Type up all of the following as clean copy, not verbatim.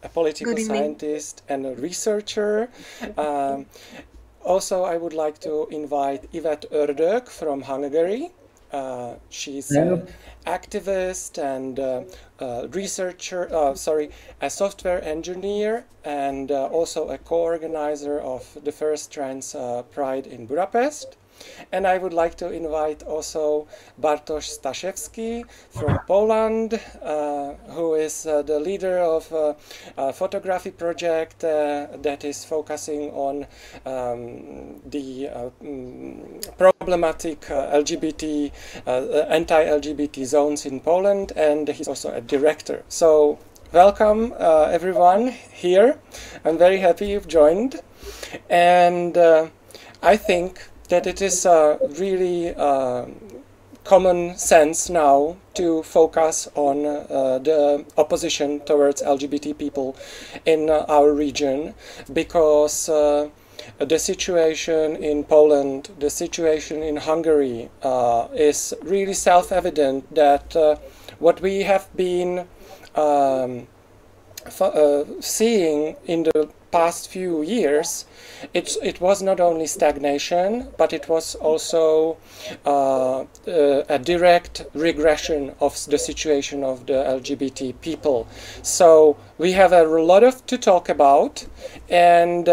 a political scientist and a researcher. Also, I would like to invite Yvette Ördök from Hungary. She's an activist and researcher, a software engineer, and also a co-organizer of the first Trans Pride in Budapest. And I would like to invite also Bartosz Staszewski from Poland, who is the leader of a photography project that is focusing on the problematic LGBT, anti-LGBT zones in Poland, and he's also a director. So welcome everyone here. I'm very happy you've joined, and I think that it is really common sense now to focus on the opposition towards LGBT people in our region, because the situation in Poland, the situation in Hungary is really self-evident that what we have been seeing in the past few years, it was not only stagnation, but it was also a direct regression of the situation of the LGBT people. So we have a lot to talk about, and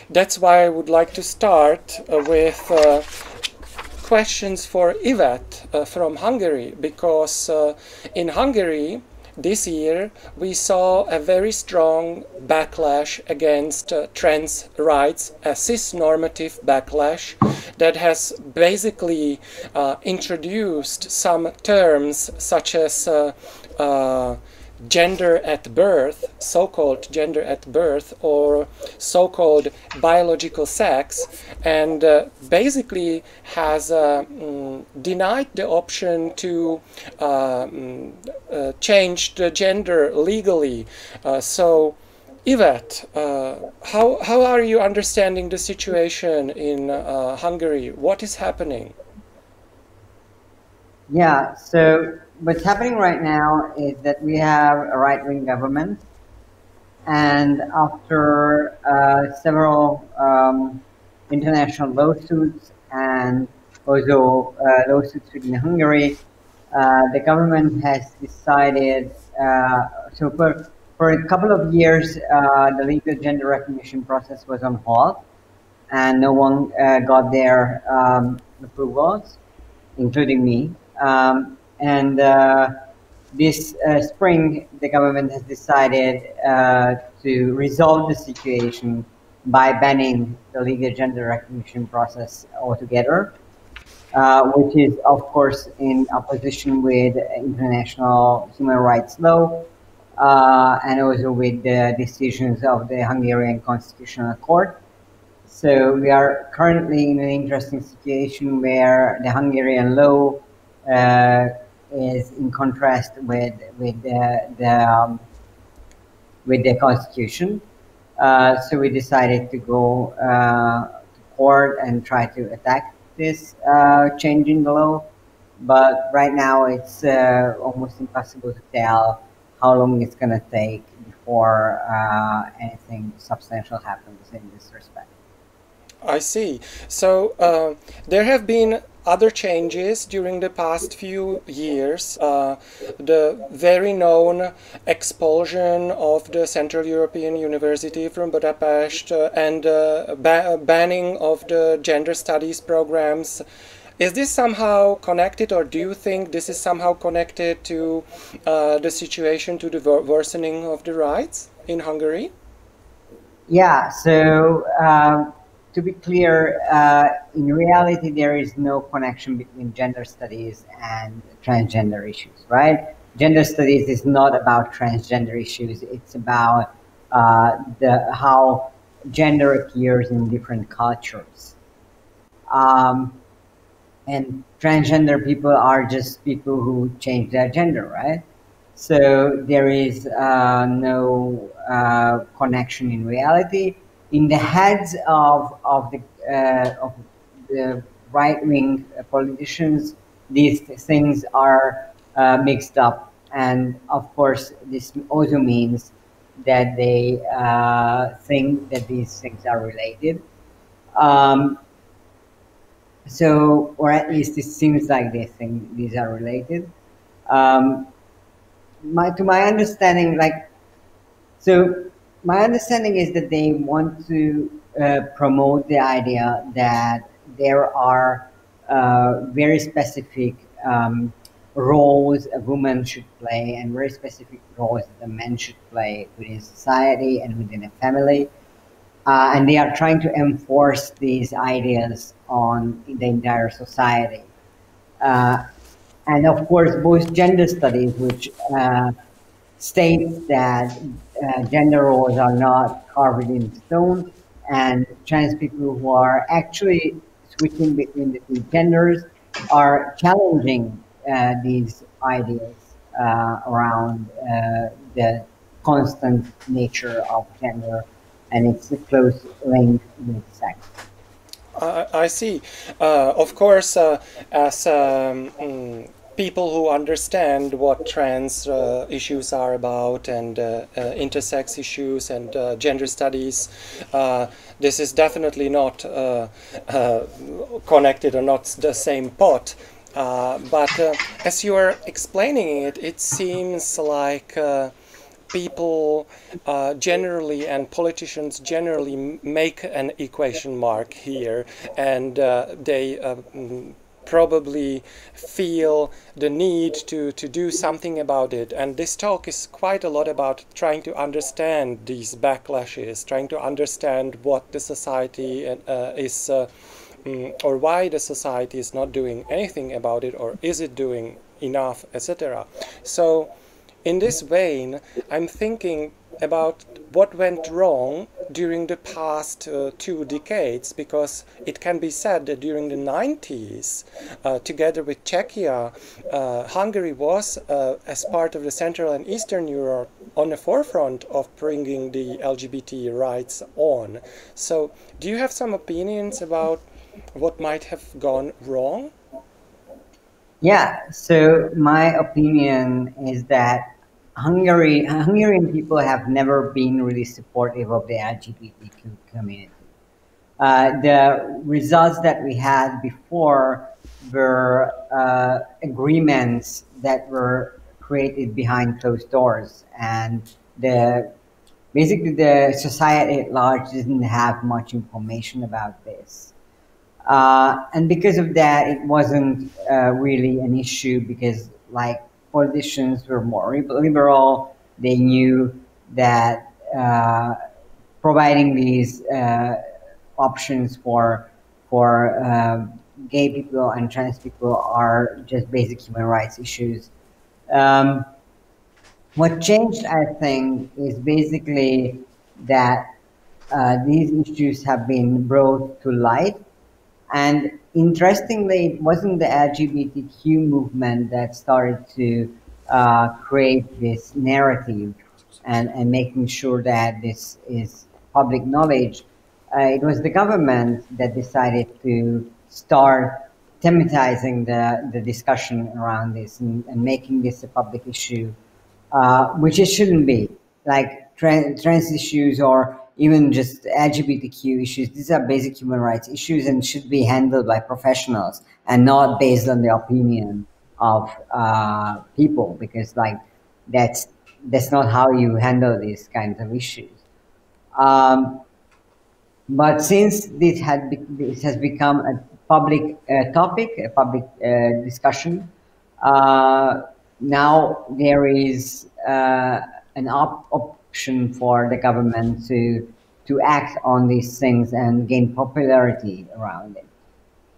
that's why I would like to start with questions for Yvette from Hungary, because in Hungary this year we saw a very strong backlash against trans rights, a cis-normative backlash that has basically introduced some terms such as gender at birth, so-called gender at birth, or so-called biological sex, and basically has denied the option to change the gender legally. So Yvette, how are you understanding the situation in Hungary? What is happening? Yeah, so what's happening right now is that we have a right-wing government, and after several international lawsuits and also lawsuits within Hungary, the government has decided, so for a couple of years, the legal gender recognition process was on hold, and no one got their approvals, including me. And this spring, the government has decided to resolve the situation by banning the legal gender recognition process altogether, which is, of course, in opposition with international human rights law and also with the decisions of the Hungarian Constitutional Court. So we are currently in an interesting situation where the Hungarian law is in contrast with the constitution. So we decided to go to court and try to attack this change in the law. But right now it's almost impossible to tell how long it's going to take before anything substantial happens in this respect. I see. So there have been other changes during the past few years. The very known expulsion of the Central European University from Budapest and banning of the gender studies programs. Is this somehow connected, or do you think this is somehow connected to the situation, to the worsening of the rights in Hungary? Yeah, so to be clear, in reality, there is no connection between gender studies and transgender issues, right? Gender studies is not about transgender issues. It's about how gender appears in different cultures. And transgender people are just people who change their gender, right? So there is no connection in reality. In the heads of the right-wing politicians, these things are mixed up, and of course, this also means that they think that these things are related. Um, so, or at least it seems like they think these are related. Um, to my understanding, so my understanding is that they want to promote the idea that there are very specific roles a woman should play and very specific roles that a man should play within society and within a family. And they are trying to enforce these ideas on the entire society. Uh, and of course, both gender studies, which states that gender roles are not carved in stone, and trans people who are actually switching between the two genders are challenging these ideas around the constant nature of gender and its close link with sex. I see. Of course, as people who understand what trans issues are about and intersex issues and gender studies, this is definitely not connected or not the same pot. But as you are explaining it, it seems like people generally and politicians generally make an equation mark here, and they probably feel the need to do something about it. And this talk is quite a lot about trying to understand these backlashes, trying to understand what the society is or why the society is not doing anything about it, or is it doing enough, etc. So in this vein, I'm thinking about what went wrong during the past 2 decades, because it can be said that during the 90s, together with Czechia, Hungary was, as part of the Central and Eastern Europe, on the forefront of bringing the LGBT rights on. So, do you have some opinions about what might have gone wrong? Yeah, so my opinion is that Hungarian people have never been really supportive of the LGBTQ community. The results that we had before were agreements that were created behind closed doors, and basically the society at large didn't have much information about this. And because of that, it wasn't really an issue because, like, politicians were more liberal. They knew that providing these options for gay people and trans people are just basic human rights issues. Um, what changed, I think, is basically that these issues have been brought to light, and interestingly, it wasn't the LGBTQ movement that started to create this narrative and making sure that this is public knowledge. It was the government that decided to start thematizing the discussion around this and making this a public issue, which it shouldn't be. Like trans issues or even just LGBTQ issues, these are basic human rights issues and should be handled by professionals and not based on the opinion of people, because like that's not how you handle these kinds of issues. Um, but since this has become a public topic, a public discussion, uh, now there is an option for the government to act on these things and gain popularity around it.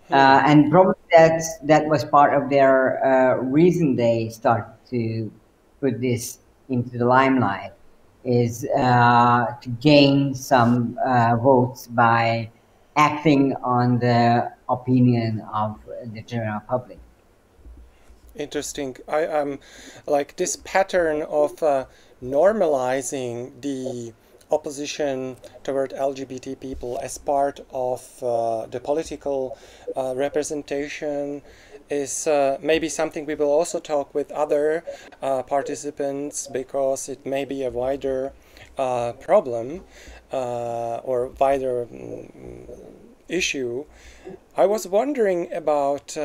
And probably that was part of their reason they started to put this into the limelight, is to gain some votes by acting on the opinion of the general public. Interesting. I am like this pattern of normalizing the opposition toward LGBT people as part of the political representation is maybe something we will also talk with other participants, because it may be a wider problem or wider issue, I was wondering about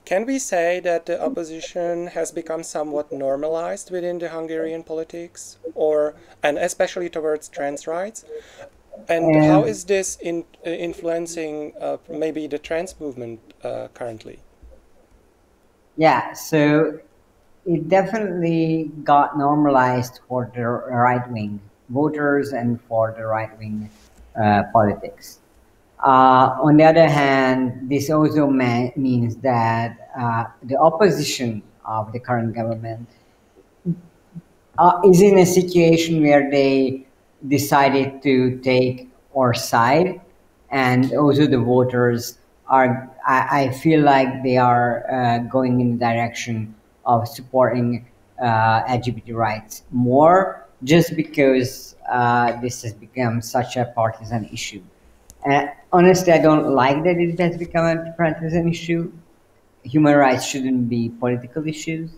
can we say that the opposition has become somewhat normalized within the Hungarian politics, and especially towards trans rights? And how And is this influencing maybe the trans movement currently? yeah, so it definitely got normalized for the right wing voters and for the right wing politics. On the other hand, this also means that the opposition of the current government is in a situation where they decided to take our side, and also the voters are. I feel like they are going in the direction of supporting LGBT rights more, just because this has become such a partisan issue. Honestly, I don't like that it has become a partisan issue. Human rights shouldn't be political issues.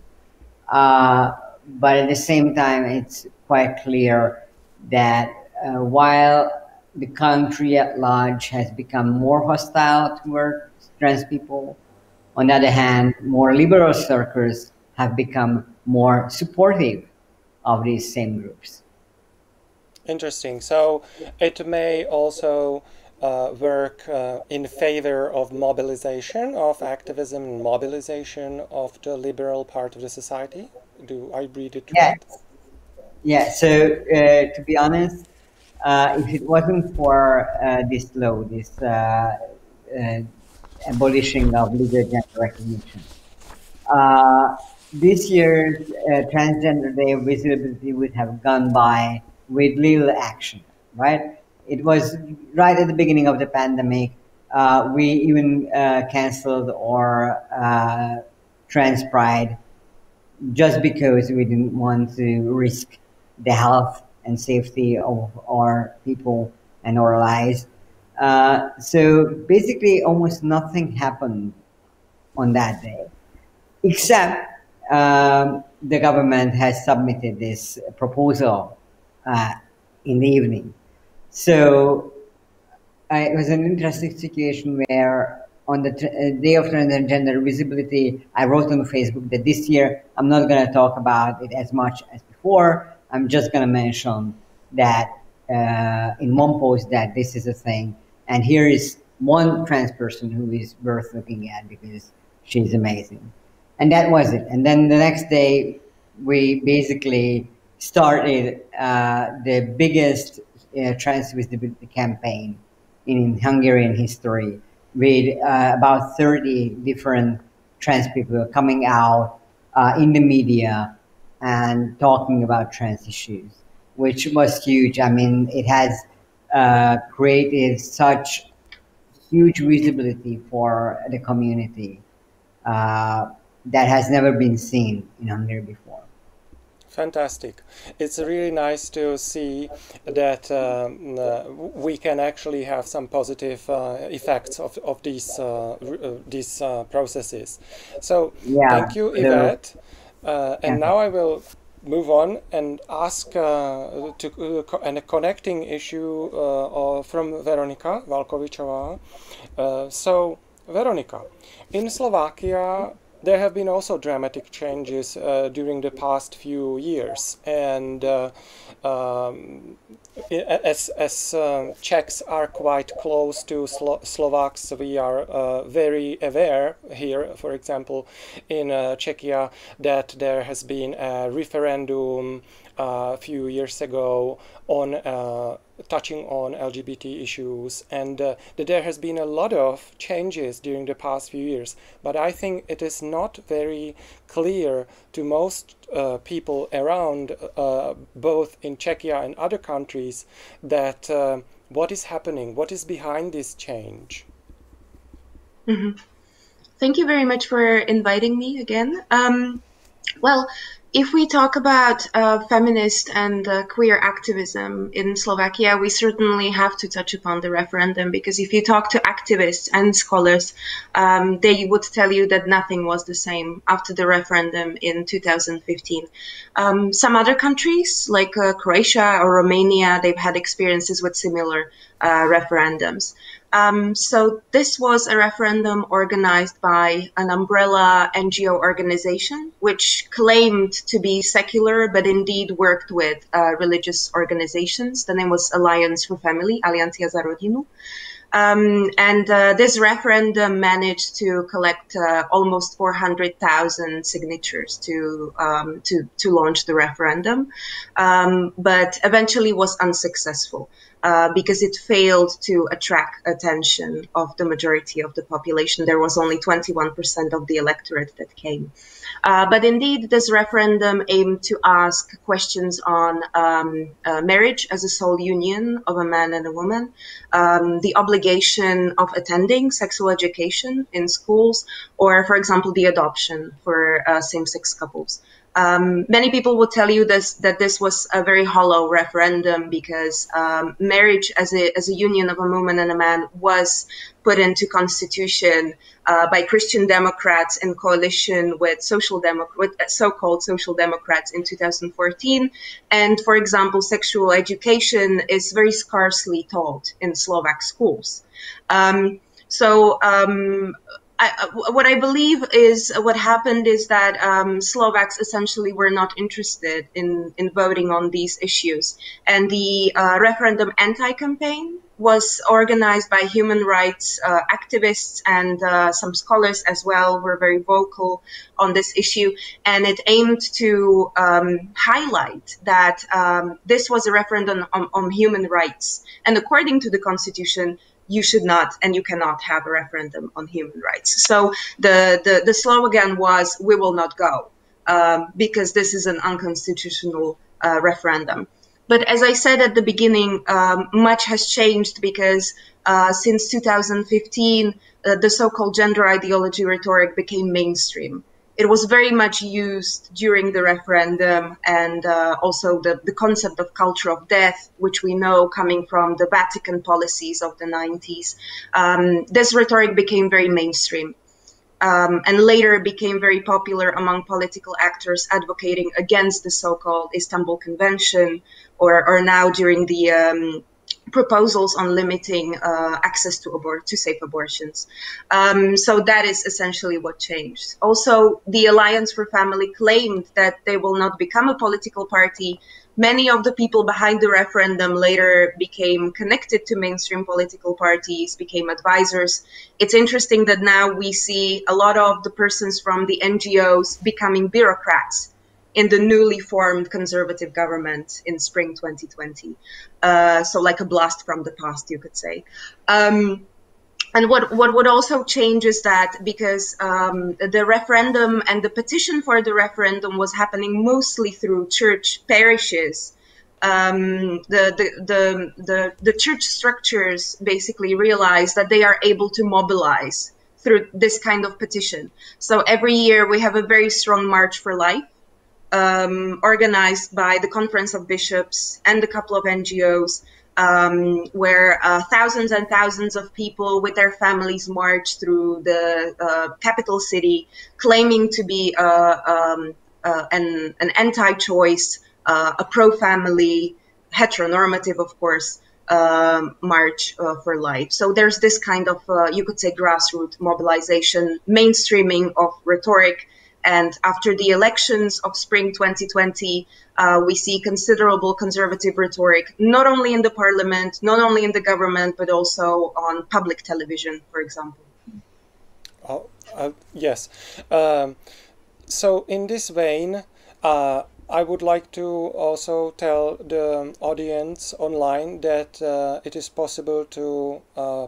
Uh, but at the same time, it's quite clear that while the country at large has become more hostile towards trans people, on the other hand, more liberal circles have become more supportive of these same groups. Interesting. So it may also work in favor of mobilization, of activism and mobilization of the liberal part of the society. Do I read it Yeah, right? yeah. So to be honest, if it wasn't for this law, this uh, abolishing of legal gender recognition, uh, this year's Transgender Day of Visibility would have gone by with little action, right? It was right at the beginning of the pandemic. We even canceled our Trans Pride just because we didn't want to risk the health and safety of our people and our lives. So basically, almost nothing happened on that day, except the government has submitted this proposal uh, in the evening. So it was an interesting situation where on the day of transgender visibility, I wrote on Facebook that this year I'm not going to talk about it as much as before. I'm just going to mention that in one post that this is a thing, and here is one trans person who is worth looking at because she's amazing, and that was it. And then the next day, we basically started the biggest trans visibility campaign in Hungarian history, with about 30 different trans people coming out in the media and talking about trans issues, which was huge. I mean, it has created such huge visibility for the community that has never been seen in Hungary before. Fantastic. It's really nice to see that we can actually have some positive effects of these processes. So Yeah. thank you, So, Yvette. And okay. now I will move on and ask a connecting issue from Veronika Valkovičová. So, Veronika, in Slovakia, there have been also dramatic changes during the past few years, and as Czechs are quite close to Slovaks, we are very aware here, for example, in Czechia, that there has been a referendum a few years ago on touching on LGBT issues, and that there has been a lot of changes during the past few years. But I think it is not very clear to most people around, both in Czechia and other countries, that what is happening, what is behind this change. Thank you very much for inviting me again. Well, If we talk about feminist and queer activism in Slovakia, we certainly have to touch upon the referendum, because if you talk to activists and scholars, they would tell you that nothing was the same after the referendum in 2015. Some other countries, like Croatia or Romania, they've had experiences with similar referendums. So this was a referendum organized by an umbrella NGO organization, which claimed to be secular, but indeed worked with religious organizations. The name was Alliance for Family, Aliancja za Rodinu. This referendum managed to collect almost 400,000 signatures to launch the referendum, but eventually was unsuccessful because it failed to attract attention of the majority of the population. There was only 21% of the electorate that came. But indeed, this referendum aimed to ask questions on marriage as a sole union of a man and a woman, the obligation of attending sexual education in schools, or, for example, the adoption for same-sex couples. Many people will tell you that this was a very hollow referendum because marriage as a union of a woman and a man was put into constitution by Christian Democrats in coalition with so-called social democrats in 2014. And for example, sexual education is very scarcely taught in Slovak schools. What I believe is what happened is that Slovaks essentially were not interested in voting on these issues. And the referendum anti-campaign was organized by human rights activists, and some scholars as well were very vocal on this issue. And it aimed to highlight that this was a referendum on human rights. And according to the constitution, you should not and you cannot have a referendum on human rights. So the slogan was, we will not go, because this is an unconstitutional referendum. But as I said at the beginning, much has changed because since 2015, the so-called gender ideology rhetoric became mainstream. It was very much used during the referendum, and also the concept of culture of death, which we know coming from the Vatican policies of the 90s. This rhetoric became very mainstream. And later became very popular among political actors advocating against the so-called Istanbul Convention, or now during the proposals on limiting access to safe abortions. So that is essentially what changed. Also, the Alliance for Family claimed that they will not become a political party. Many of the people behind the referendum later became connected to mainstream political parties, became advisors. It's interesting that now we see a lot of the persons from the NGOs becoming bureaucrats in the newly formed conservative government in spring 2020. So like a blast from the past, you could say. And what would also change is that because the referendum and the petition for the referendum was happening mostly through church parishes, the church structures basically realized that they are able to mobilize through this kind of petition. So every year we have a very strong March for Life, organized by the Conference of Bishops and a couple of NGOs, where thousands and thousands of people with their families march through the capital city, claiming to be an anti-choice, a pro-family, heteronormative, of course, March for Life. So there's this kind of, you could say, grassroots mobilization, mainstreaming of rhetoric. And after the elections of spring 2020, we see considerable conservative rhetoric, not only in the parliament, not only in the government, but also on public television, for example. Yes. So in this vein, I would like to also tell the audience online that it is possible to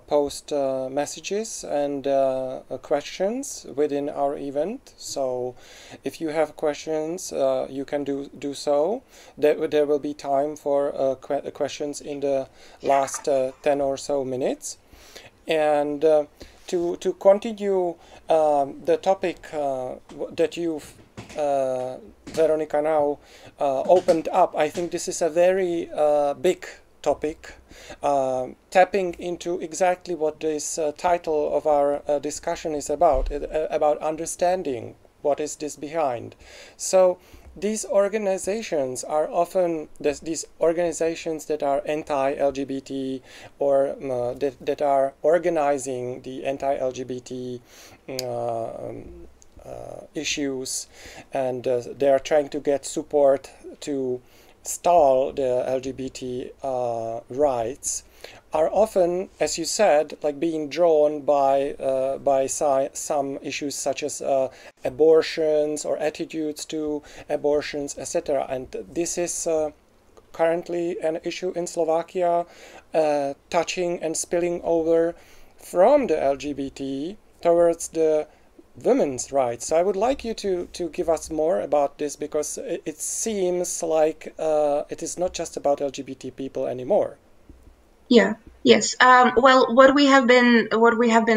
post messages and questions within our event. So if you have questions, you can do so. There will be time for questions in the last 10 or so minutes. And to continue the topic that you've Veronica now opened up, I think this is a very big topic, tapping into exactly what this title of our discussion is about understanding what is this behind. So these organizations are often these organizations that are anti-LGBT or that are organizing the anti-LGBT issues, and they are trying to get support to stall the LGBT rights, are often, as you said, like being drawn by some issues such as abortions or attitudes to abortions, etc. And this is currently an issue in Slovakia, touching and spilling over from the LGBT towards the women's rights. So I would like you to give us more about this, because it seems like it is not just about LGBT people anymore. Yeah. Yes. Well, what we have been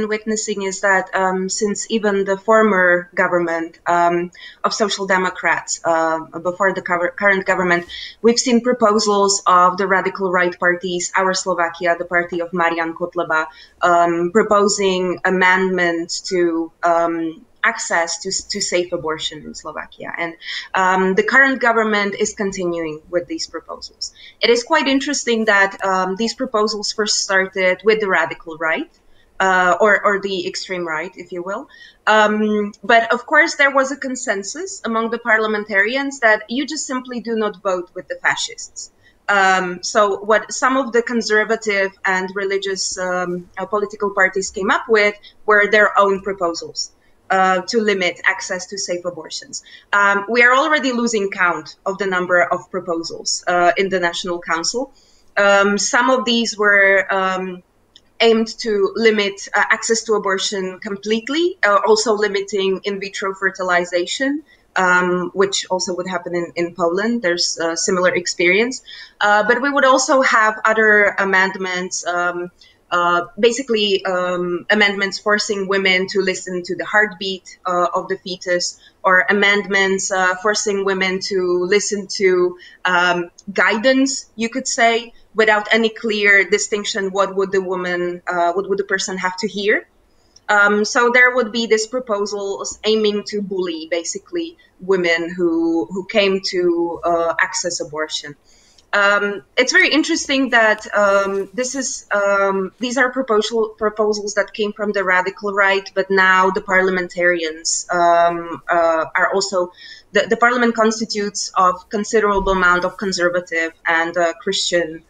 witnessing is that since even the former government of Social Democrats, before the current government, we've seen proposals of the radical right parties, Our Slovakia, the party of Marian Kotleba, proposing amendments to access to safe abortion in Slovakia. And the current government is continuing with these proposals. It is quite interesting that these proposals first started with the radical right, or the extreme right, if you will. But of course, there was a consensus among the parliamentarians that you just simply do not vote with the fascists. So what some of the conservative and religious political parties came up with were their own proposals to limit access to safe abortions. We are already losing count of the number of proposals in the National Council. Some of these were aimed to limit access to abortion completely, also limiting in vitro fertilization, which also would happen in Poland. There's a similar experience. But we would also have other amendments, basically amendments forcing women to listen to the heartbeat of the fetus, or amendments forcing women to listen to guidance, you could say, without any clear distinction what would the person have to hear. So there would be this proposals aiming to bully basically women who came to access abortion. It's very interesting that these are proposals that came from the radical right, but now the parliamentarians are also the parliament constitutes of considerable amount of conservative and Christian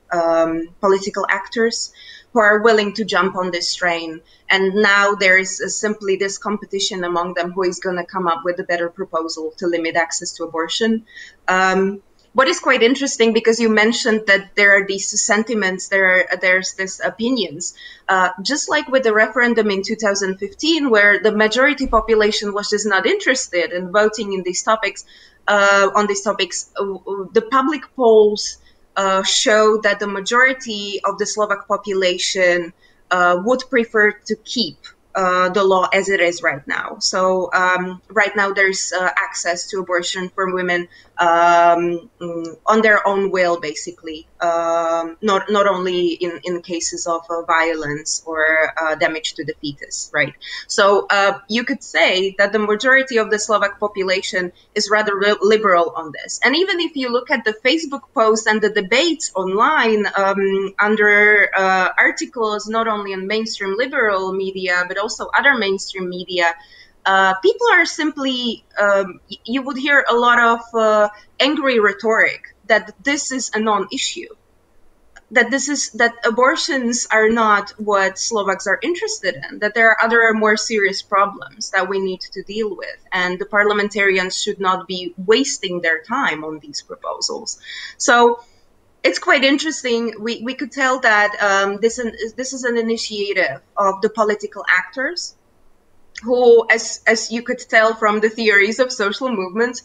political actors who are willing to jump on this train. And now there is simply this competition among them who is going to come up with a better proposal to limit access to abortion. What is quite interesting, because you mentioned that there are these sentiments, there's this opinions, just like with the referendum in 2015, where the majority population was just not interested in voting in these topics. The public polls show that the majority of the Slovak population would prefer to keep the law as it is right now. So right now there's access to abortion for women on their own will, basically, not only in cases of violence or damage to the fetus, right? So you could say that the majority of the Slovak population is rather liberal on this. And even if you look at the Facebook posts and the debates online under articles, not only in mainstream liberal media, but also other mainstream media, people are simply, you would hear a lot of angry rhetoric that this is a non-issue, that abortions are not what Slovaks are interested in, that there are other more serious problems that we need to deal with, and the parliamentarians should not be wasting their time on these proposals. So it's quite interesting. We could tell that this is an initiative of the political actors who, as you could tell from the theories of social movements,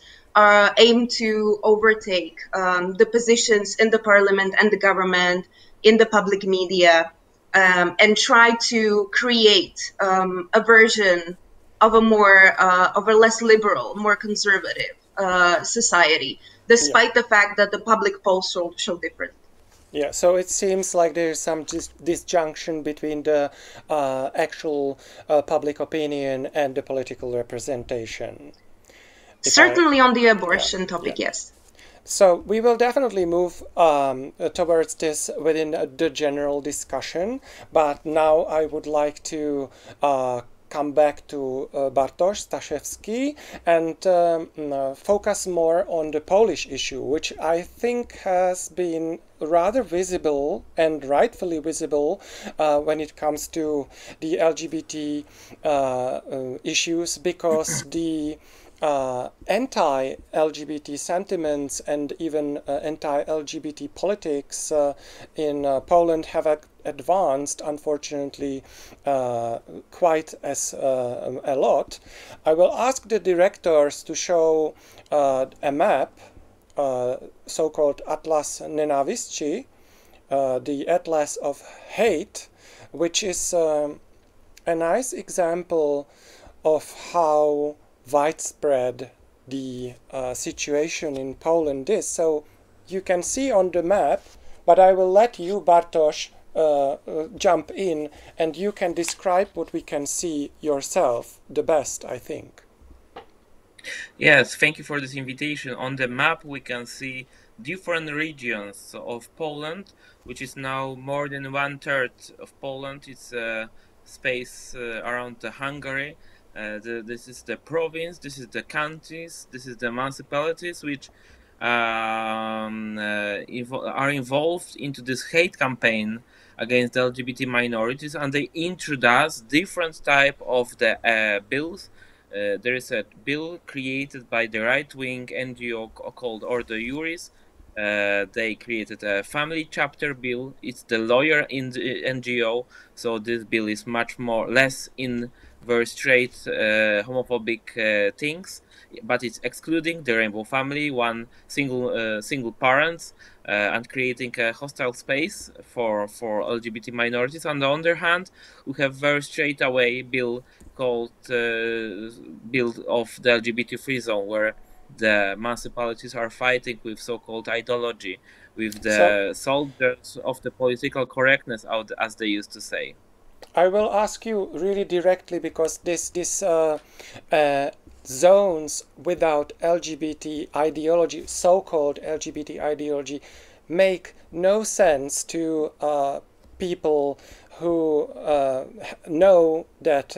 aim to overtake the positions in the parliament and the government, in the public media, and try to create a version of a less liberal, more conservative society, despite the fact that the public polls show different. Yeah, so it seems like there's some disjunction between the actual public opinion and the political representation. Certainly on the abortion topic, yes. So we will definitely move towards this within the general discussion, but now I would like to come back to Bartosz Staszewski and focus more on the Polish issue, which I think has been rather visible and rightfully visible when it comes to the LGBT issues, because the anti-LGBT sentiments and even anti-LGBT politics in Poland have advanced, unfortunately, quite as a lot. I will ask the directors to show a map, so-called Atlas Nenavistchi, the Atlas of Hate, which is a nice example of how widespread the situation in Poland is. So you can see on the map, but I will let you, Bartosz, jump in and you can describe what we can see yourself the best, I think. Yes, thank you for this invitation. On the map we can see different regions of Poland, which is now more than 1/3 of Poland. It's a space around Hungary. This is the province, this is the counties, this is the municipalities which are involved into this hate campaign against the LGBT minorities, and they introduce different type of the bills. There is a bill created by the right-wing NGO called Ordo Juris. They created a family chapter bill. It's the lawyer in the NGO, so this bill is much less in very straight homophobic things, but it's excluding the rainbow family, one single parents, and creating a hostile space for LGBT minorities. On the other hand, we have very straight away bill called bill of the LGBT free zone, where the municipalities are fighting with so-called ideology, with the soldiers of the political correctness, out as they used to say. I will ask you really directly, because this zones without LGBT ideology, so-called LGBT ideology, make no sense to people who know that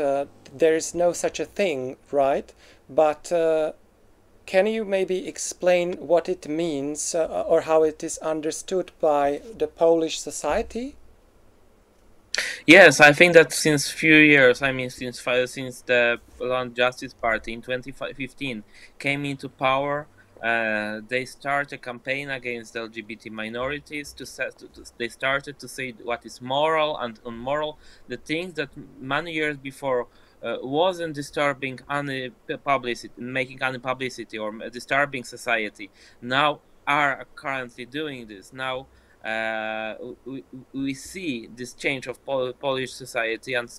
there is no such a thing, right? But can you maybe explain what it means or how it is understood by the Polish society? Yes, I think that since few years, I mean since the Land Justice Party in 2015 came into power, they started a campaign against LGBT minorities. They started to say what is moral and immoral, the things that many years before wasn't disturbing any publicity, making any publicity or disturbing society, now are currently doing this. Now we see this change of Polish society and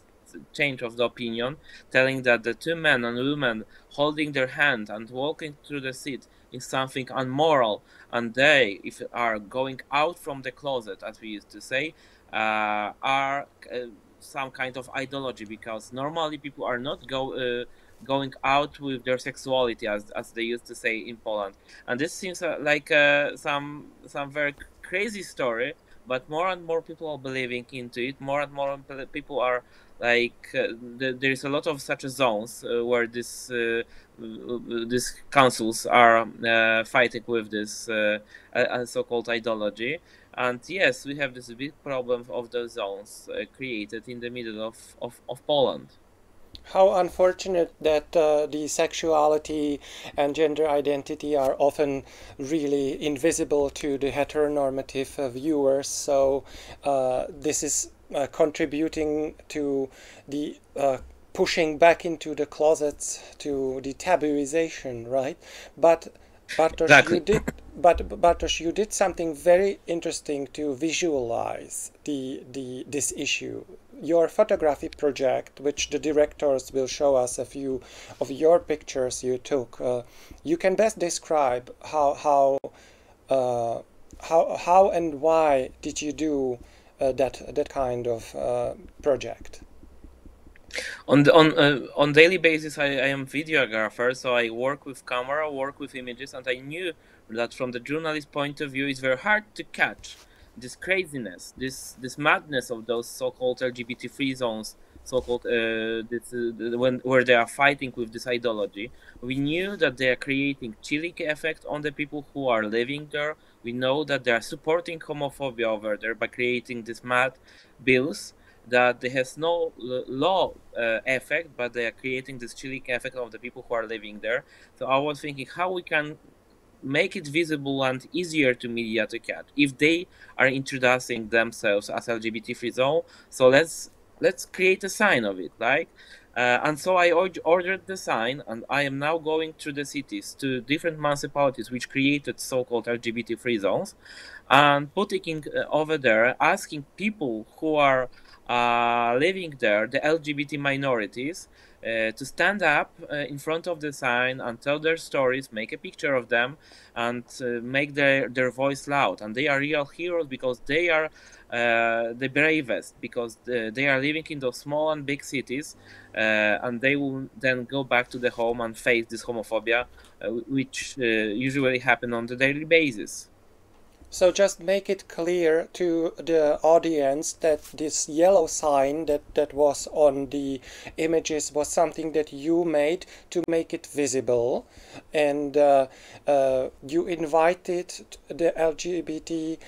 change of the opinion, telling that the two men and women holding their hand and walking through the street is something unmoral, and they, if are going out from the closet, as we used to say, are some kind of ideology, because normally people are not going out with their sexuality, as they used to say in Poland. And this seems like some very crazy story, but more and more people are believing into it. More and more people are like there is a lot of such zones where these councils are fighting with this so-called ideology. And yes, we have this big problem of those zones created in the middle of Poland. How unfortunate that the sexuality and gender identity are often really invisible to the heteronormative viewers. So this is contributing to the pushing back into the closets, to the tabooization, right? But Bartosz, Exactly. Bartosz, you did something very interesting to visualize this issue. your photography project, which the directors will show us a few of your pictures you took, you can best describe how and why did you do that kind of project? On daily basis, I am videographer, so I work with camera, work with images, and I knew that from the journalist point of view, it's very hard to catch this craziness, this madness of those so-called LGBT free zones, so-called where they are fighting with this ideology. We knew that they are creating chilling effect on the people who are living there. We know that they are supporting homophobia over there by creating these mad bills that they has no law effect, but they are creating this chilling effect of the people who are living there. So I was thinking how we can make it visible and easier to media to catch if they are introducing themselves as LGBT free zone. So let's create a sign of it, like. And so I ordered the sign, and I am now going through the cities to different municipalities which created so-called LGBT free zones, and putting over there, asking people who are living there, the LGBT minorities, to stand up in front of the sign and tell their stories, make a picture of them, and make their voice loud. And they are real heroes because they are the bravest, because they are living in those small and big cities, and they will then go back to the home and face this homophobia, which usually happen on the daily basis. So just make it clear to the audience that this yellow sign that was on the images was something that you made to make it visible, and you invited the LGBT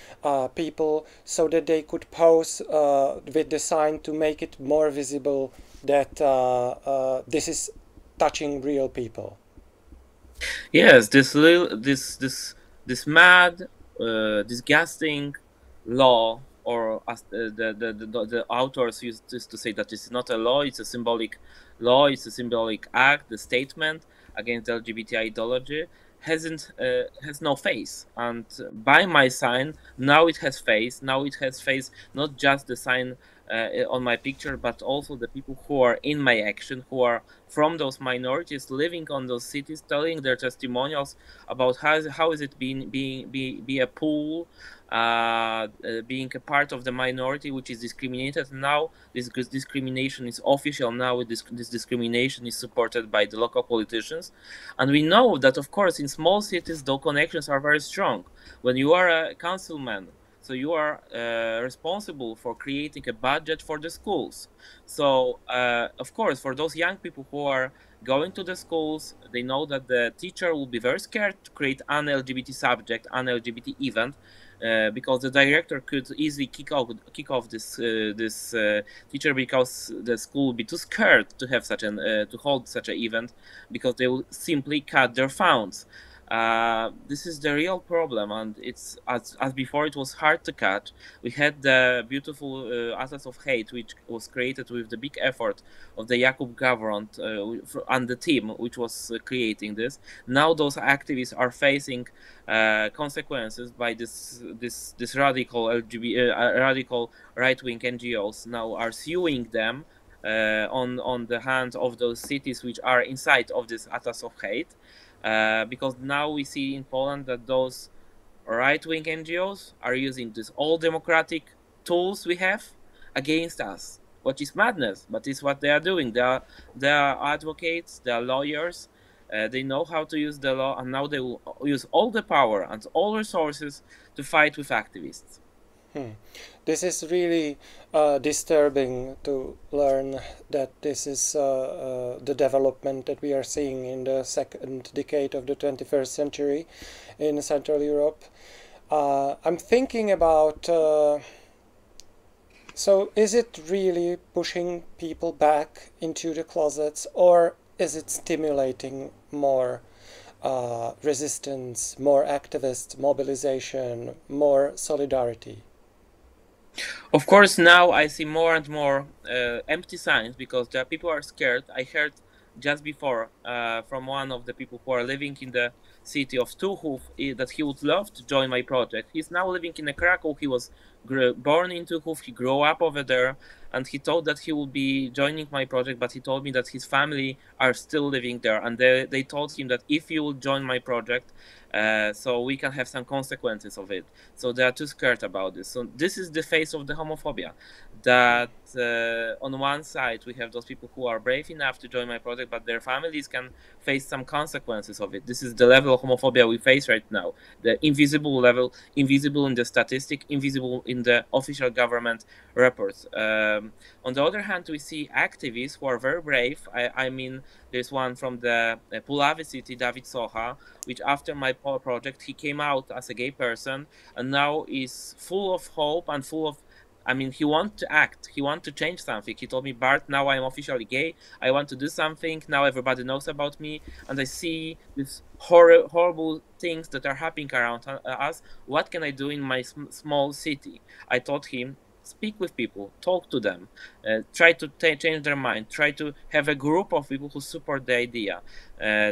people so that they could pose with the sign to make it more visible that this is touching real people. Yes, this mad, disgusting law, or as the authors used to say, that it's not a law, it's a symbolic law, it's a symbolic act, the statement against LGBT ideology has no face. And by my sign, now it has face. Now it has face, not just the sign on my picture, but also the people who are in my action, who are from those minorities living on those cities, telling their testimonials about how is it be a pool, being a part of the minority which is discriminated. Now this discrimination is official. Now this discrimination is supported by the local politicians, and we know that of course in small cities those connections are very strong. When you are a councilman, so you are responsible for creating a budget for the schools. So of course, for those young people who are going to the schools, they know that the teacher will be very scared to create an LGBT subject, an LGBT event, because the director could easily kick off this teacher, because the school will be too scared to have such an to hold such an event, because they will simply cut their funds. This is the real problem, and it's as before it was hard to catch. We had the beautiful Atlas of Hate, which was created with the big effort of the Jakub Gavront and the team which was creating this. Now those activists are facing consequences by this radical radical right-wing NGOs now are suing them on the hand of those cities which are inside of this Atlas of Hate. Because now we see in Poland that those right-wing NGOs are using these all democratic tools we have against us, which is madness, but it's what they are doing. They are advocates, they are lawyers, they know how to use the law, and now they will use all the power and all resources to fight with activists. This is really disturbing to learn that this is the development that we are seeing in the second decade of the 21st century in Central Europe. I'm thinking about, so is it really pushing people back into the closets, or is it stimulating more resistance, more activist mobilization, more solidarity? Of course, now I see more and more empty signs, because the people are scared. I heard just before from one of the people who are living in the city of Tuchów that he would love to join my project. He's now living in Krakow. He was born in Tuchów. He grew up over there. and he told that he will be joining my project, but he told me that his family are still living there, and they told him that if you will join my project, so we can have some consequences of it. So they are too scared about this. So this is the face of the homophobia, that on one side we have those people who are brave enough to join my project, but their families can face some consequences of it. This is the level of homophobia we face right now, the invisible level, invisible in the statistic, invisible in the official government reports. On the other hand, we see activists who are very brave. I mean, there's one from the Puławy city, David Socha, which after my project, he came out as a gay person and now is full of hope and full of, I mean, he wants to act. He wants to change something. He told me, Bart, now I'm officially gay. I want to do something. Now everybody knows about me. And I see these horrible things that are happening around us. What can I do in my small city? I told him, speak with people, talk to them, try to change their mind, try to have a group of people who support the idea,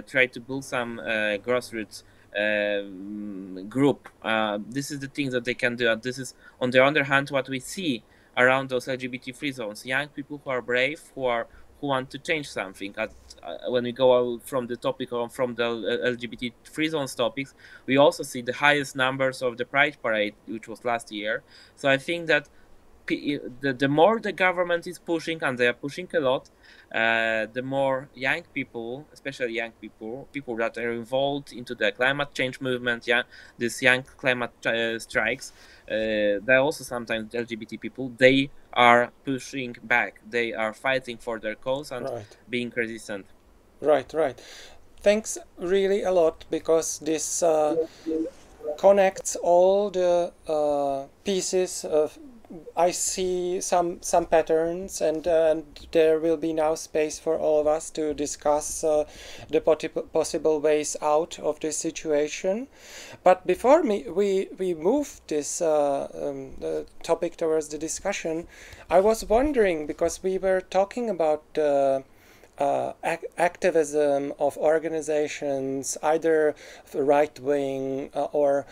try to build some grassroots group. This is the things that they can do. And this is, on the other hand, what we see around those LGBT free zones. Young people who are brave, who want to change something. When we go out from the topic or from the LGBT free zones topics, we also see the highest numbers of the Pride Parade, which was last year. So I think that the more the government is pushing, and they are pushing a lot, the more young people, especially young people that are involved into the climate change movement, these young climate strikes, they're also sometimes LGBT people, they are pushing back, they are fighting for their cause and being resistant. Right. Thanks really a lot, because this connects all the pieces of. I see some patterns, and there will be now space for all of us to discuss the possible ways out of this situation. But before we move this topic towards the discussion, I was wondering, because we were talking about activism of organizations, either right-wing or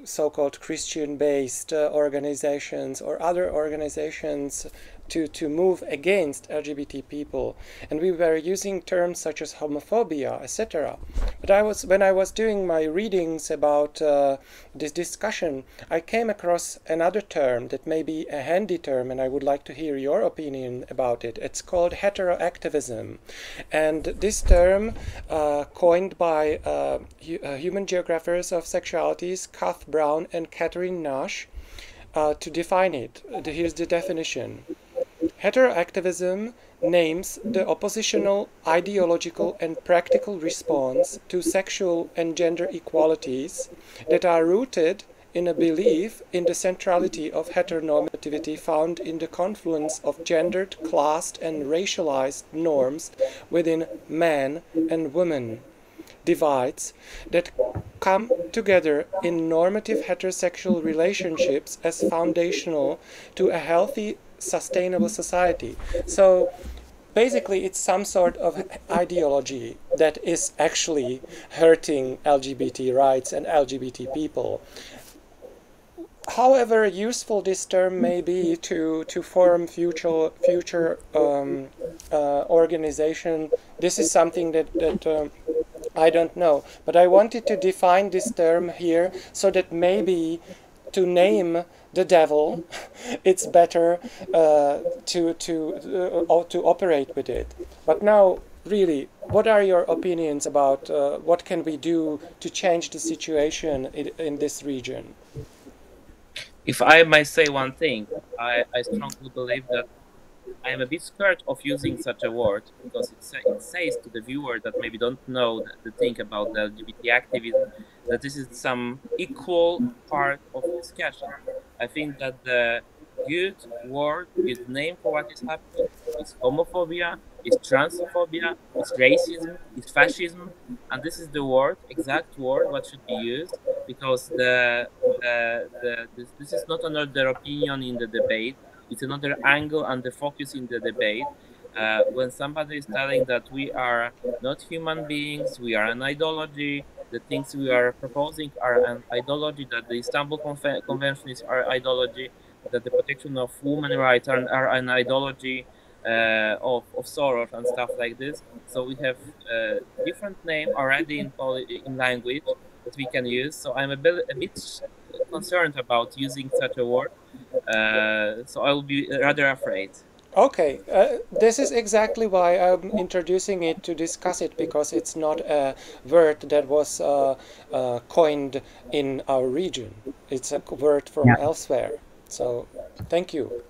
so-called Christian-based organizations or other organizations to move against LGBT people, and we were using terms such as homophobia, etc. But when I was doing my readings about this discussion, I came across another term that may be a handy term, and I would like to hear your opinion about it. It's called heteroactivism, and this term, coined by human geographers of sexualities Kath Brown and Catherine Nash, to define it. Here's the definition. Heteroactivism names the oppositional, ideological and practical response to sexual and gender equalities that are rooted in a belief in the centrality of heteronormativity found in the confluence of gendered, classed and racialized norms within man and woman, divides that come together in normative heterosexual relationships as foundational to a healthy, sustainable society. So basically it's some sort of ideology that is actually hurting LGBT rights and LGBT people. However useful this term may be to form future organization, this is something that I don't know. But I wanted to define this term here so that maybe to name the devil, it's better to operate with it. But now, really, what are your opinions about what can we do to change the situation in this region? If I might say one thing, I strongly believe that I am a bit scared of using such a word, because it says to the viewer that maybe don't know the thing about the LGBT activism, that this is some equal part of the discussion. I think that the good word, good name for what is happening is homophobia, is transphobia, is racism, is fascism, and this is the word, exact word, what should be used, because this is not another opinion in the debate. It's another angle and the focus in the debate. When somebody is telling that we are not human beings, we are an ideology, the things we are proposing are an ideology, that the Istanbul Convention is our ideology, that the protection of women's rights are an ideology of Soros and stuff like this. So we have a different name already in language that we can use. So I'm a bit concerned about using such a word. So I will be rather afraid. Okay, this is exactly why I'm introducing it to discuss it, because it's not a word that was coined in our region. It's a word from Yeah. elsewhere. So, thank you.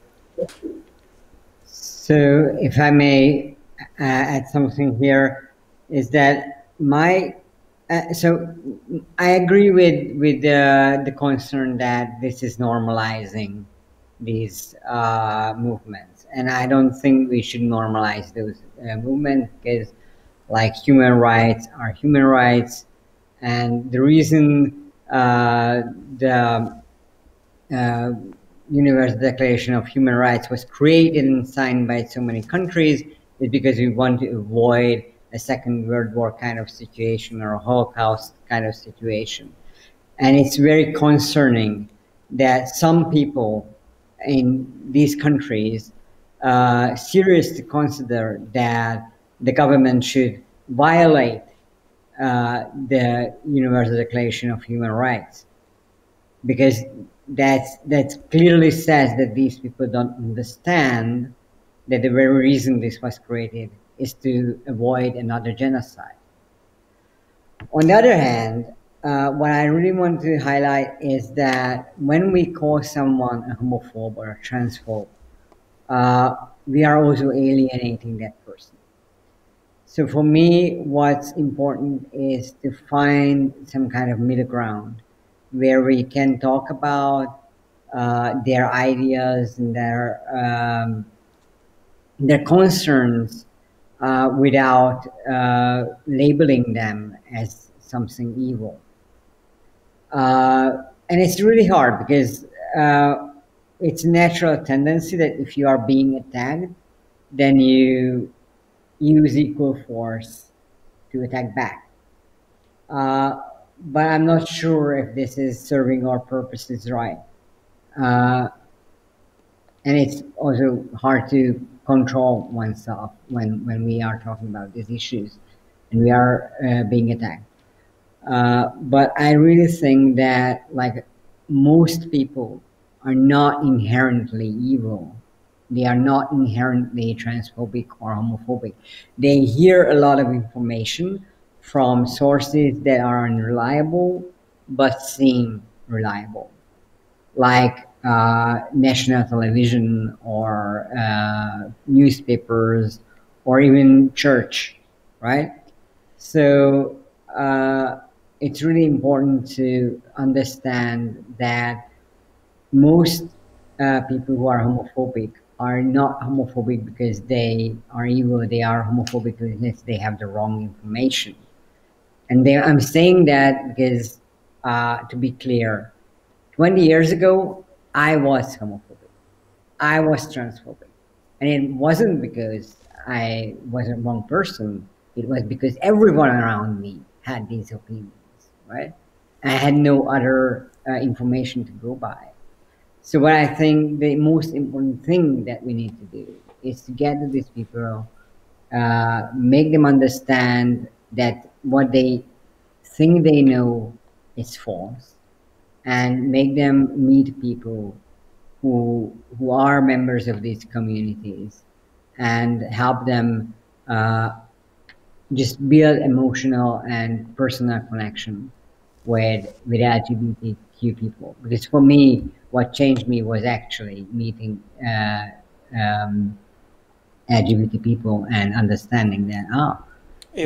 So, if I may add something here, is that so I agree with the concern that this is normalizing these movements, and I don't think we should normalize those movements, because like human rights are human rights, and the reason the uh, Universal Declaration of Human Rights was created and signed by so many countries is because we want to avoid a Second World War kind of situation or a Holocaust kind of situation. And it's very concerning that some people in these countries seriously consider that the government should violate the Universal Declaration of Human Rights, because that clearly says that these people don't understand that the very reason this was created is to avoid another genocide. On the other hand, what I really want to highlight is that when we call someone a homophobe or a transphobe, we are also alienating that person. So for me, what's important is to find some kind of middle ground where we can talk about their ideas and their concerns without labeling them as something evil. And it's really hard because it's a natural tendency that if you are being attacked, then you use equal force to attack back. But I'm not sure if this is serving our purposes right. And it's also hard to control oneself when we are talking about these issues and we are being attacked. But I really think that like most people are not inherently evil. They are not inherently transphobic or homophobic. They hear a lot of information from sources that are unreliable but seem reliable, like national television or newspapers or even church, right? So it's really important to understand that most people who are homophobic are not homophobic because they are evil. They are homophobic because they have the wrong information. And I'm saying that because, to be clear, 20 years ago, I was homophobic. I was transphobic. And it wasn't because I was a wrong person. It was because everyone around me had these opinions, right? I had no other information to go by. So what I think the most important thing that we need to do is to get to these people, make them understand that what they think they know is false, and make them meet people who are members of these communities and help them just build emotional and personal connection with LGBTQ people. Because for me, what changed me was actually meeting LGBT people and understanding that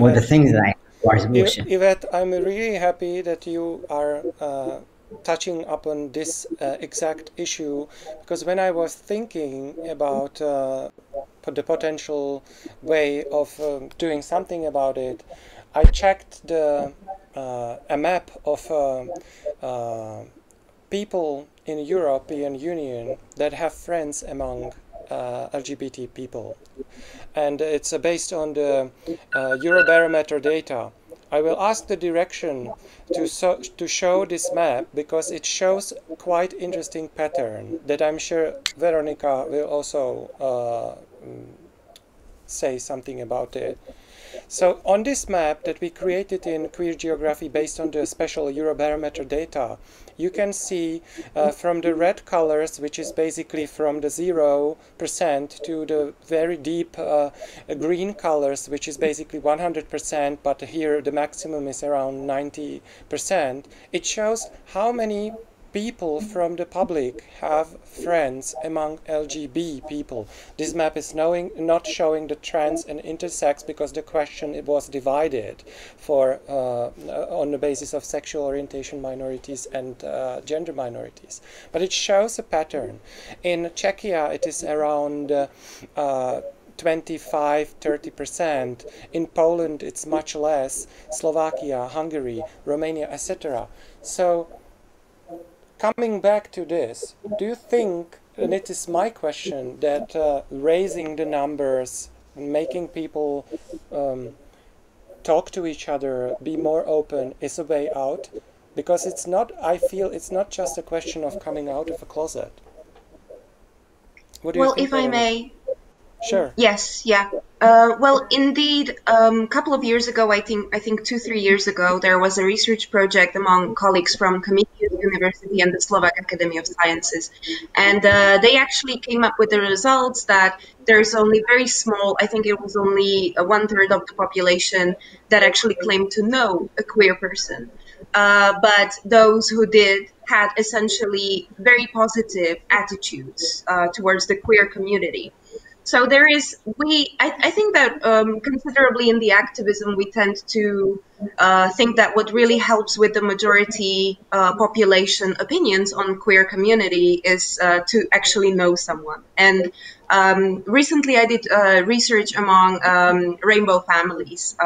what the things that I was bullshit. Yvette, I'm really happy that you are touching upon this exact issue, because when I was thinking about the potential way of doing something about it, I checked a map of people in European Union that have friends among LGBT people, and it's based on the Eurobarometer data. I will ask the direction to show this map because it shows quite interesting pattern that I'm sure Veronica will also say something about it. So on this map that we created in Queer Geography based on the special Eurobarometer data, you can see from the red colors, which is basically from the 0% to the very deep green colors, which is basically 100%, but here the maximum is around 90%. It shows how many people from the public have friends among LGB people. This map is not showing the trans and intersex because the question it was divided for on the basis of sexual orientation minorities and gender minorities. But it shows a pattern. In Czechia it is around 25–30%. In Poland it's much less. Slovakia, Hungary, Romania, etc. So coming back to this, do you think, and it is my question, that raising the numbers, making people talk to each other, be more open, is a way out? Because it's not, I feel it's not just a question of coming out of a closet. What do you think, if I may. Sure. Yes, yeah. Well, indeed, a couple of years ago, I think 2–3 years ago, there was a research project among colleagues from Comenius University and the Slovak Academy of Sciences. And they actually came up with the results that there's only very small, I think it was only 1/3 of the population that actually claimed to know a queer person. But those who did had essentially very positive attitudes towards the queer community. So there is, I think that considerably in the activism, we tend to think that what really helps with the majority population opinions on queer community is to actually know someone. And recently I did research among rainbow families,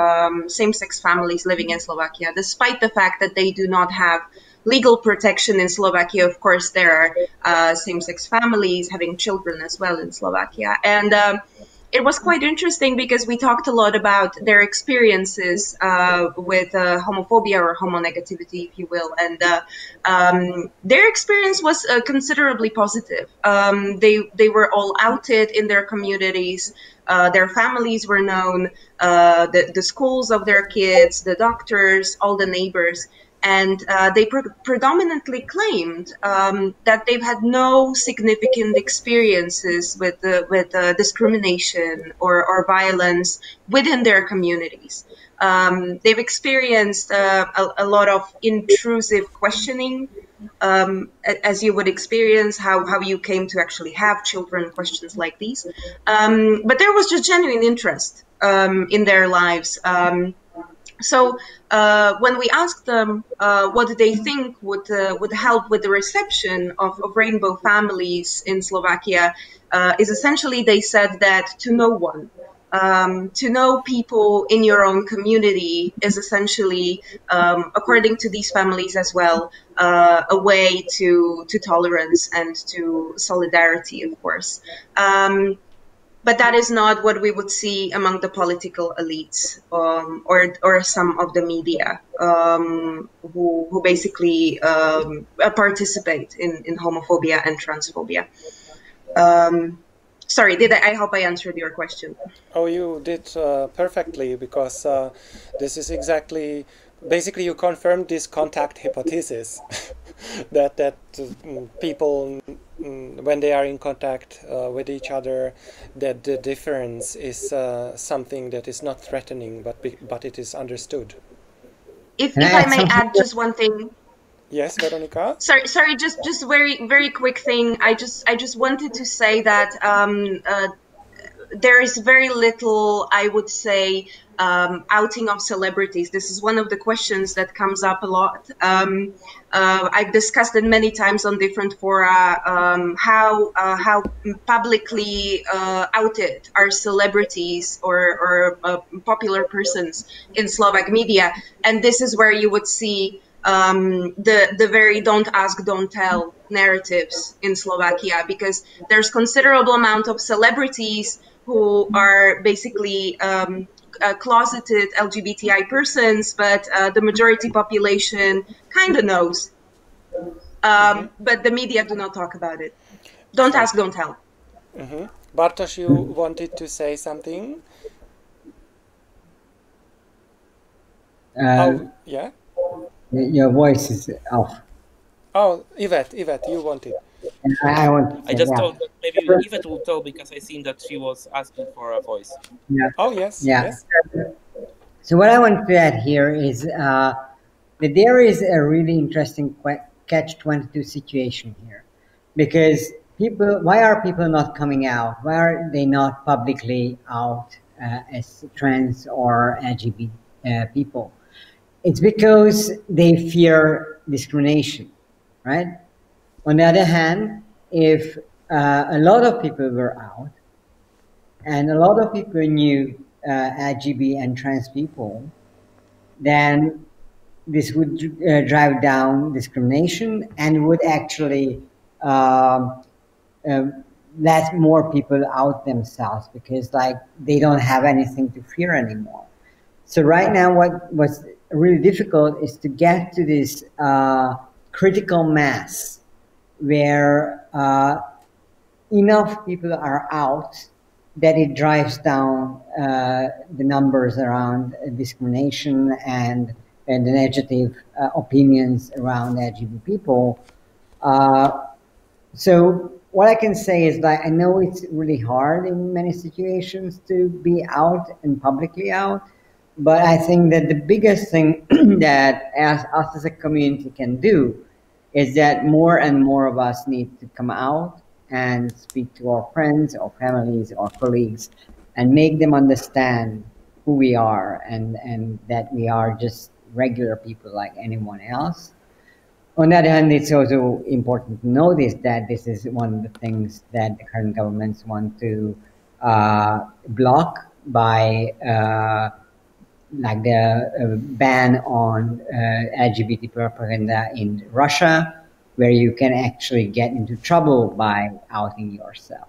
same-sex families living in Slovakia, despite the fact that they do not have legal protection in Slovakia. Of course, there are same-sex families having children as well in Slovakia. And it was quite interesting because we talked a lot about their experiences with homophobia or homonegativity, if you will. And their experience was considerably positive. They were all outed in their communities. Their families were known, the schools of their kids, the doctors, all the neighbors. And they predominantly claimed that they've had no significant experiences with discrimination or violence within their communities. They've experienced a lot of intrusive questioning, as you would experience how you came to actually have children, questions like these. But there was just genuine interest in their lives. So when we asked them what they think would help with the reception of rainbow families in Slovakia, is essentially they said that to know one. To know people in your own community is essentially, according to these families as well, a way to tolerance and to solidarity, of course. But that is not what we would see among the political elites or some of the media who basically participate in homophobia and transphobia. Sorry, I hope I answered your question. Oh, you did perfectly, because this is exactly, basically you confirmed this contact hypothesis that people, when they are in contact with each other, that the difference is something that is not threatening, but it is understood. If I may add just one thing. Yes, Veronica? Sorry, just very quick thing. I just wanted to say that there is very little, I would say, outing of celebrities. This is one of the questions that comes up a lot. I've discussed it many times on different fora, how publicly outed are celebrities or popular persons in Slovak media. And this is where you would see the very don't ask, don't tell narratives in Slovakia, because there's considerable amount of celebrities who are basically closeted LGBTI persons, but the majority population kind of knows. But the media do not talk about it. Don't ask, don't tell. Bartosz, you wanted to say something? Yeah? Your voice is off. Oh, Yvette, you wanted. I want to say, I just yeah. thought that maybe Yvette will tell because I seen that she was asking for a voice. Yeah. Oh, yes. Yeah. Yes. So what I want to add here is that there is a really interesting catch-22 situation here, because why are people not coming out? Why are they not publicly out as trans or LGBT people? It's because they fear discrimination, right? On the other hand, if a lot of people were out and a lot of people knew LGBT and trans people, then this would drive down discrimination and would actually um, uh, let more people out themselves, because like they don't have anything to fear anymore. So right now, what's really difficult is to get to this critical mass where enough people are out that it drives down the numbers around discrimination and the negative opinions around LGBT people. So what I can say is that I know it's really hard in many situations to be out and publicly out, but I think that the biggest thing that us as a community can do is that more and more of us need to come out and speak to our friends or families or colleagues and make them understand who we are, and that we are just regular people like anyone else. On the other hand, it's also important to notice that this is one of the things that the current governments want to block by like the ban on LGBT propaganda in Russia, where you can actually get into trouble by outing yourself.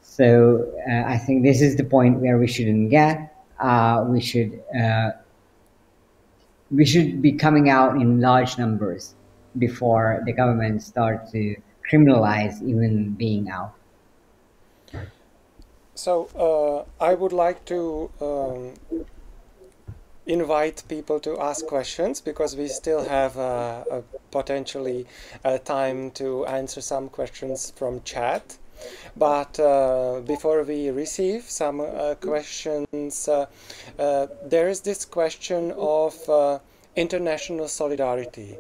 So I think this is the point where we shouldn't get. We should be coming out in large numbers before the government start to criminalize even being out. So I would like to invite people to ask questions, because we still have potentially time to answer some questions from chat. But before we receive some questions, there is this question of international solidarity.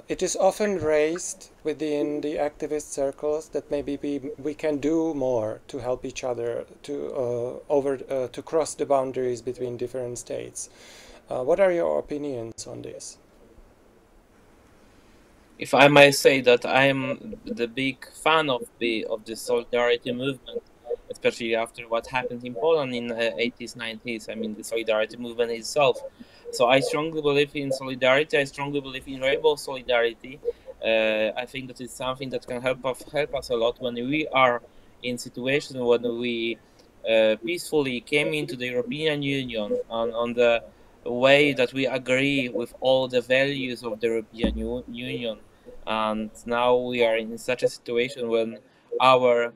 It is often raised within the activist circles that maybe we can do more to help each other to cross the boundaries between different states. What are your opinions on this? If I may say that I am the big fan of the solidarity movement, especially after what happened in Poland in 80s, 90s. I mean, the solidarity movement itself. So I strongly believe in solidarity. I strongly believe in rainbow solidarity. I think that is something that can help us a lot when we are in situations when we peacefully came into the European Union on the way that we agree with all the values of the European Union. And now we are in such a situation when our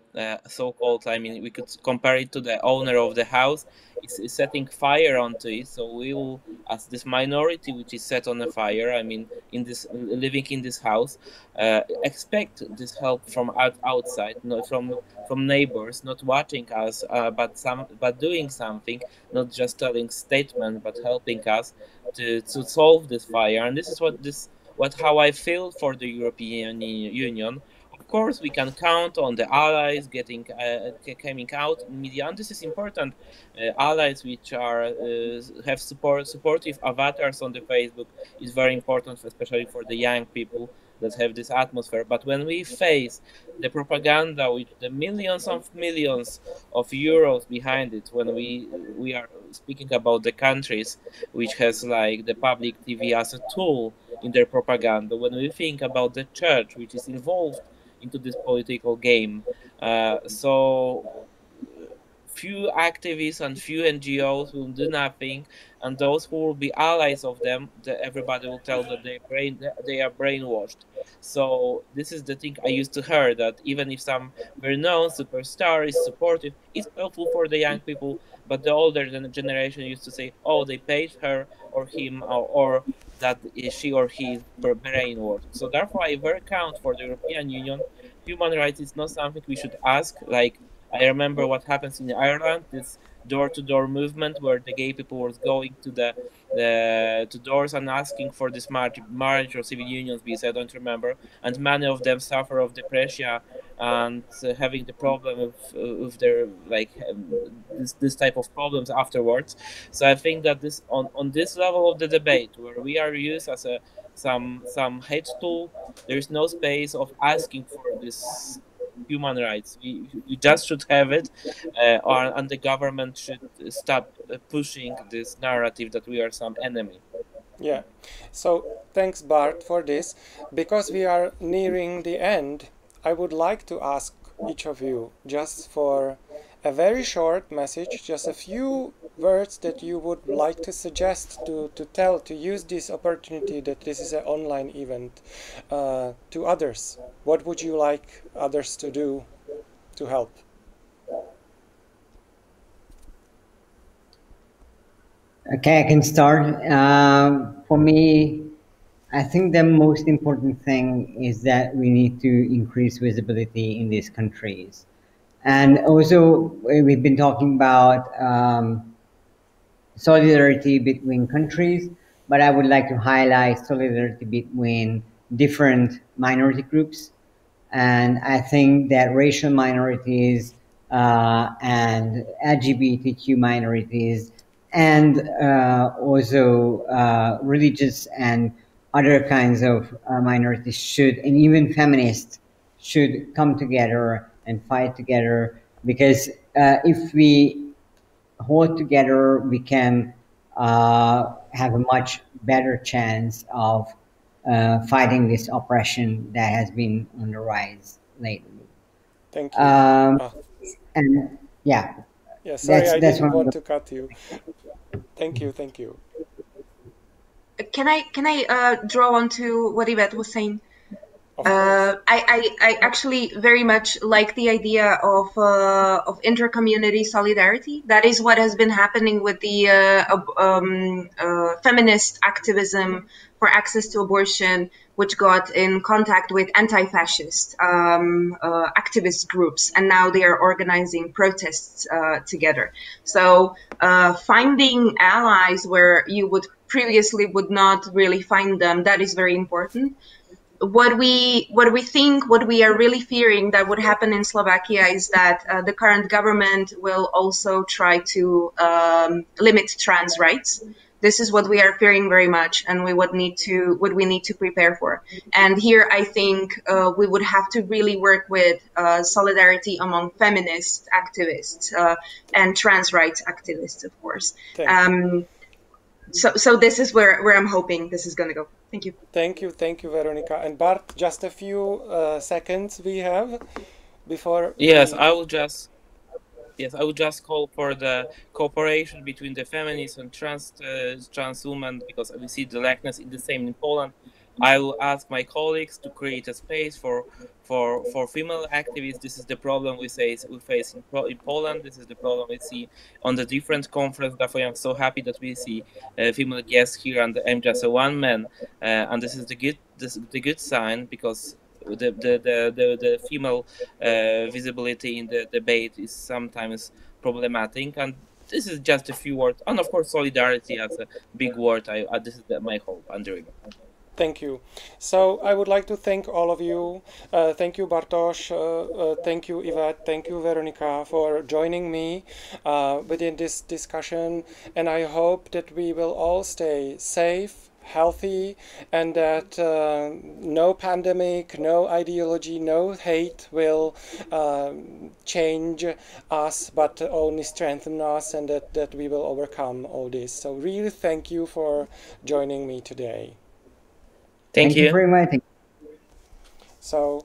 so-called, I mean, we could compare it to the owner of the house, is setting fire onto it. So we will, as this minority which is set on a fire, I mean, in this living in this house, expect this help from outside, not from neighbors, not watching us, but doing something, not just telling statements, but helping us to solve this fire. And this is how I feel for the European Union. Of course, we can count on the allies coming out in media, and this is important. Allies which are have supportive avatars on the Facebook is very important, especially for the young people that have this atmosphere. But when we face the propaganda with the millions of euros behind it, when we are speaking about the countries which has like the public TV as a tool in their propaganda, when we think about the church which is involved into this political game, so few activists and few NGOs will do nothing, and those who will be allies of them, everybody will tell that they are brainwashed. So this is the thing I used to hear, that even if some very known superstar is supportive, it's helpful for the young people, but the older generation used to say, oh, they paid her or him, or that she or he is brainwashed. So therefore, I very count for the European Union. Human rights is not something we should ask. Like, I remember what happens in Ireland, this door-to-door movement where the gay people was going to the to doors and asking for this marriage or civil unions because I don't remember, and many of them suffer of depression and having the problem of their like this type of problems afterwards. So I think that this on this level of the debate where we are used as a some hate tool, there is no space of asking for this human rights. We just should have it, and the government should stop pushing this narrative that we are some enemy. Yeah. So thanks, Bart, for this. Because we are nearing the end, I would like to ask each of you just for a very short message, just a few words that you would like to suggest to use this opportunity that this is an online event to others. What would you like others to do to help? Okay, I can start. For me, I think the most important thing is that we need to increase visibility in these countries. And also, we've been talking about solidarity between countries, but I would like to highlight solidarity between different minority groups. And I think that racial minorities and LGBTQ minorities and also religious and other kinds of minorities should, and even feminists should come together and fight together, because if we hold together, we can have a much better chance of fighting this oppression that has been on the rise lately. Thank you. Ah, And yeah, yeah, sorry, I that's didn't one of want the. to cut you. Thank you, thank you. Can I draw on to what Yvette was saying? Of course. I actually very much like the idea of inter-community solidarity. That is what has been happening with the feminist activism for access to abortion, which got in contact with anti-fascist activist groups, and now they are organizing protests together. So finding allies where you would previously would not really find them, that is very important. What we think, what we are really fearing that would happen in Slovakia is that the current government will also try to limit trans rights. This is what we are fearing very much, and what we need to prepare for. And here, I think we would have to really work with solidarity among feminist activists and trans rights activists, of course. So this is where I'm hoping this is going to go. Thank you. Thank you, Veronica. And Bart, just a few seconds we have before. Yes, I will just call for the cooperation between the feminists and trans women, because we see the likeness in the same in Poland. I will ask my colleagues to create a space for female activists. This is the problem we face in Poland. This is the problem we see on the different conference. Therefore, I'm so happy that we see female guests here, and I'm just a one man, and this is the good sign, because the female visibility in the debate is sometimes problematic, and this is just a few words. And of course, solidarity as a big word. This is my hope and dream. Thank you. So I would like to thank all of you. Thank you, Bartosz. Thank you, Yvette. Thank you, Veronica, for joining me within this discussion. And I hope that we will all stay safe, healthy, and that no pandemic, no ideology, no hate will change us, but only strengthen us, and that we will overcome all this. So really thank you for joining me today. Thank you very much. So